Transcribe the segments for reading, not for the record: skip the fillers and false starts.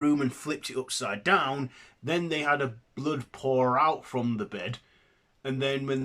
room and flipped it upside down, then they had a blood pour out from the bed, and then when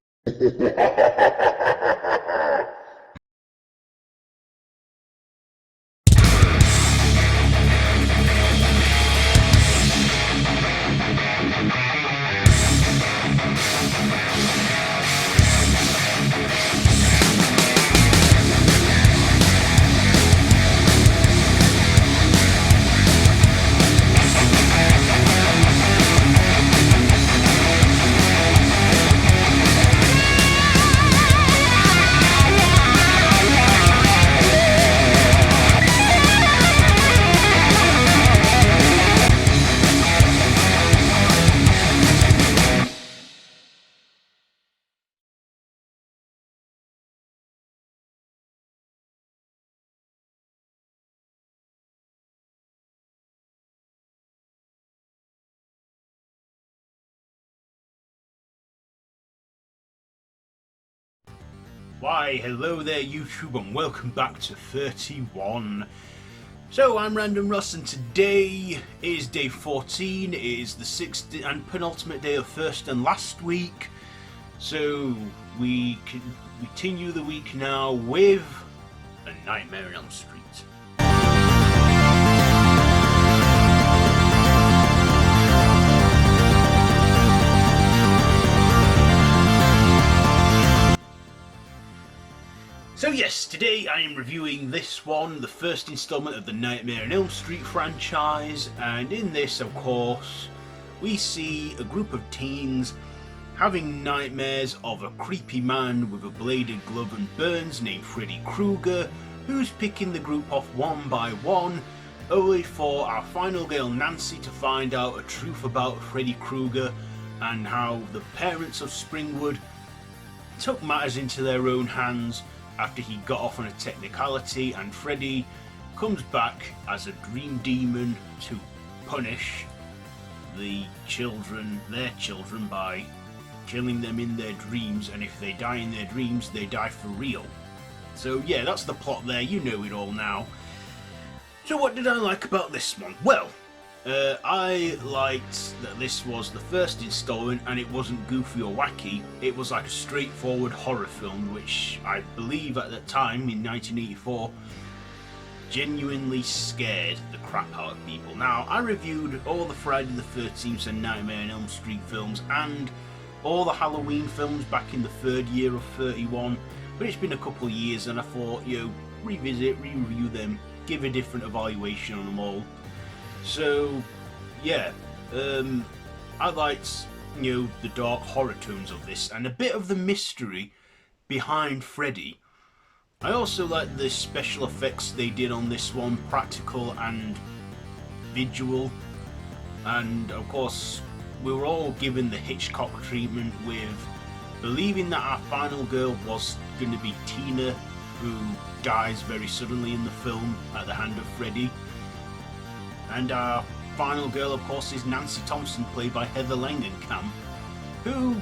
why, hello there YouTube and welcome back to 31. So I'm Random Ross and today is day 14, it is the 6th and penultimate day of first and last week. So we can continue the week now with A Nightmare on Elm Street. So yes, today I am reviewing this one, the first installment of the Nightmare on Elm Street franchise, and in this, of course, we see a group of teens having nightmares of a creepy man with a bladed glove and burns named Freddy Kruger, who's picking the group off one by one, only for our final girl Nancy to find out a truth about Freddy Kruger and how the parents of Springwood took matters into their own hands after he got off on a technicality, and Freddy comes back as a dream demon to punish their children by killing them in their dreams, and if they die in their dreams, they die for real. So yeah, that's the plot there, you know it all now. So what did I like about this one? Well, I liked that this was the first installment and it wasn't goofy or wacky. It was like a straightforward horror film, which I believe at the time in 1984 genuinely scared the crap out of people. Now, I reviewed all the Friday the 13th and Nightmare on Elm Street films and all the Halloween films back in the third year of 31, but it's been a couple of years and I thought, revisit, re-review them, give a different evaluation on them all. So, yeah, I liked, the dark horror tones of this and a bit of the mystery behind Freddy. I also liked the special effects they did on this one, practical and visual. And, of course, we were all given the Hitchcock treatment with believing that our final girl was going to be Tina, who dies very suddenly in the film at the hand of Freddy. And our final girl, of course, is Nancy Thompson, played by Heather Langenkamp, who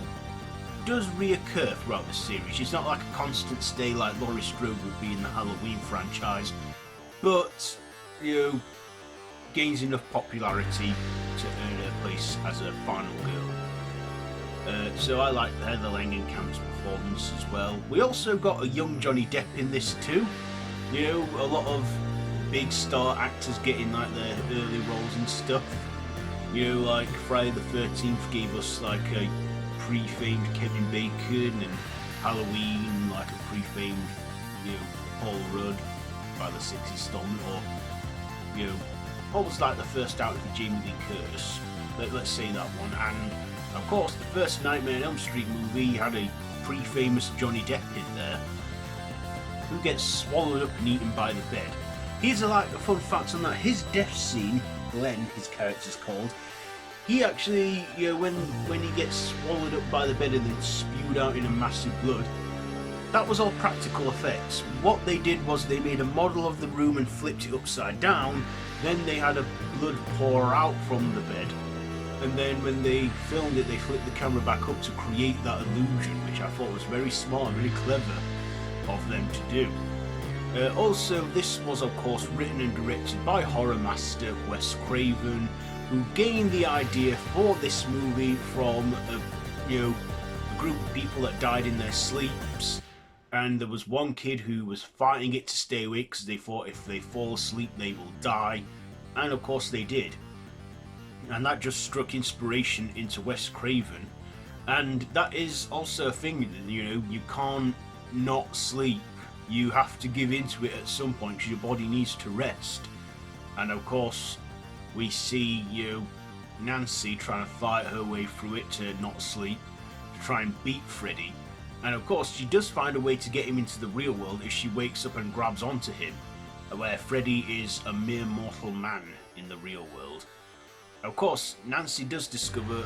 does reoccur throughout the series. She's not like a constant stay like Laurie Strode would be in the Halloween franchise, but, gains enough popularity to earn her place as a final girl. So I like Heather Langenkamp's performance as well. We also got a young Johnny Depp in this too. A lot of big star actors getting like their early roles and stuff. Like Friday the 13th gave us like a pre-famed Kevin Bacon, and Halloween like a pre-famed, Paul Rudd by the 6th installment, or what was like the first out of the Jamie Lee Curtis. Let's say that one. And of course, the first Nightmare on Elm Street movie had a pre-famous Johnny Depp in there, who gets swallowed up and eaten by the bed. Here's a fun fact on that. His death scene, Glenn, his character's called, he actually, when he gets swallowed up by the bed and then spewed out in a massive blood, that was all practical effects. What they did was they made a model of the room and flipped it upside down, then they had a blood pour out from the bed, and then when they filmed it, they flipped the camera back up to create that illusion, which I thought was very smart and very clever of them to do. Also, this was of course written and directed by horror master Wes Craven, who gained the idea for this movie from a group of people that died in their sleeps, and there was one kid who was fighting it to stay awake because they thought if they fall asleep they will die, and of course they did. And that just struck inspiration into Wes Craven, and that is also a thing, you can't not sleep. You have to give into it at some point because your body needs to rest. And of course, we see Nancy trying to fight her way through it to not sleep, to try and beat Freddy. And of course, she does find a way to get him into the real world if she wakes up and grabs onto him, where Freddy is a mere mortal man in the real world. Of course, Nancy does discover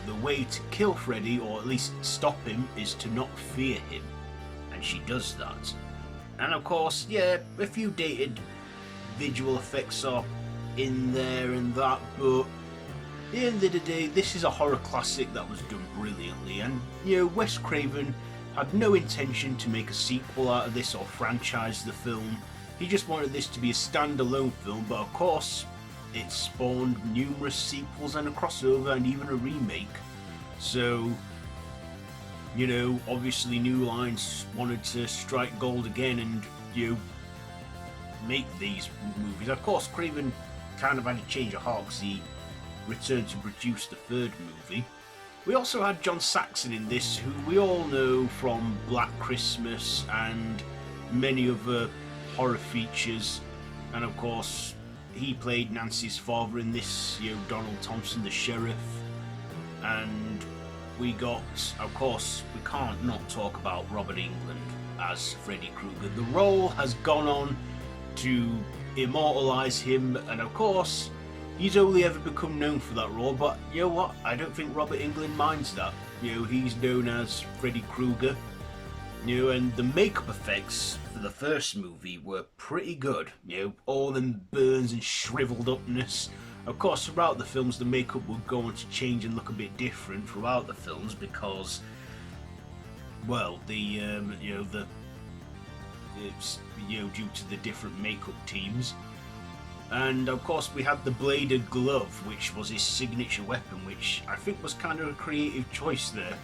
the way to kill Freddy, or at least stop him, is to not fear him. And she does that. And of course, yeah, a few dated visual effects are in there and that, but at the end of the day, this is a horror classic that was done brilliantly, and Wes Craven had no intention to make a sequel out of this or franchise the film. He just wanted this to be a standalone film, but of course it spawned numerous sequels and a crossover and even a remake. So obviously New Lines wanted to strike gold again and make these movies. Of course, Craven kind of had a change of heart because he returned to produce the third movie. We also had John Saxon in this, who we all know from Black Christmas and many other horror features, and of course he played Nancy's father in this, Donald Thompson, the sheriff. And we got, of course, we can't not talk about Robert Englund as Freddy Kruger. The role has gone on to immortalise him, and of course he's only ever become known for that role, but you know what, I don't think Robert Englund minds that. He's known as Freddy Kruger, and the makeup effects for the first movie were pretty good, all them burns and shriveled upness. Of course, throughout the films, the makeup would go on to change and look a bit different throughout the films because, well, it's due to the different makeup teams. And of course, we had the bladed glove, which was his signature weapon, which I think was kind of a creative choice there,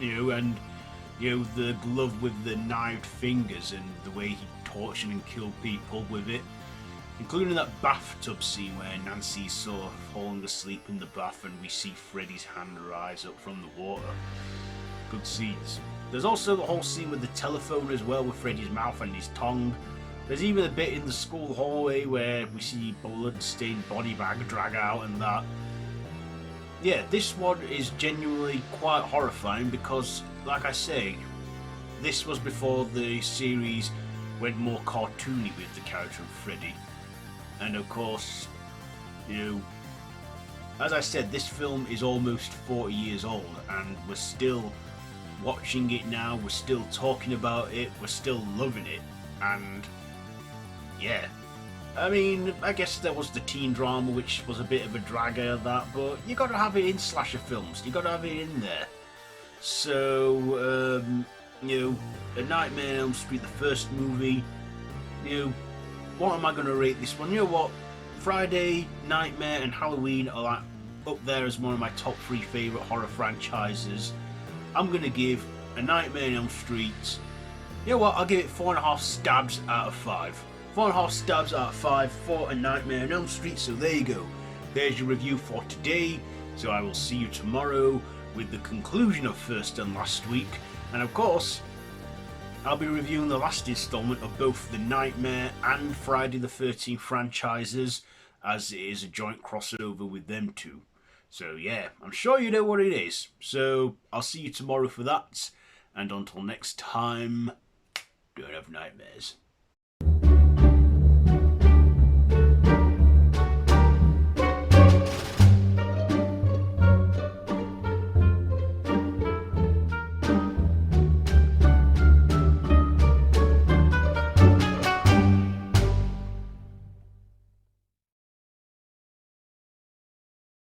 and the glove with the knived fingers and the way he tortured and killed people with it. Including that bathtub scene where Nancy's sort of falling asleep in the bath and we see Freddy's hand rise up from the water. Good scenes. There's also the whole scene with the telephone as well, with Freddy's mouth and his tongue. There's even a bit in the school hallway where we see blood-stained body bag drag out and that. Yeah, this one is genuinely quite horrifying because, like I say, this was before the series went more cartoony with the character of Freddy. And of course, as I said, this film is almost 40 years old and we're still watching it now, we're still talking about it, we're still loving it. And yeah, I mean, I guess there was the teen drama, which was a bit of a dragger of that, but you gotta have it in slasher films, you gotta have it in there. So, A Nightmare on Elm Street, the first movie, what am I going to rate this one? You know what? Friday, Nightmare and Halloween are like up there as one of my top 3 favourite horror franchises. I'm going to give A Nightmare on Elm Street, you know what, I'll give it 4.5 stabs out of 5. 4.5 stabs out of 5 for A Nightmare on Elm Street, so there you go. There's your review for today, so I will see you tomorrow with the conclusion of First and Last Week, and of course, I'll be reviewing the last instalment of both the Nightmare and Friday the 13th franchises, as it is a joint crossover with them two. So yeah, I'm sure you know what it is. So I'll see you tomorrow for that, and until next time, don't have nightmares.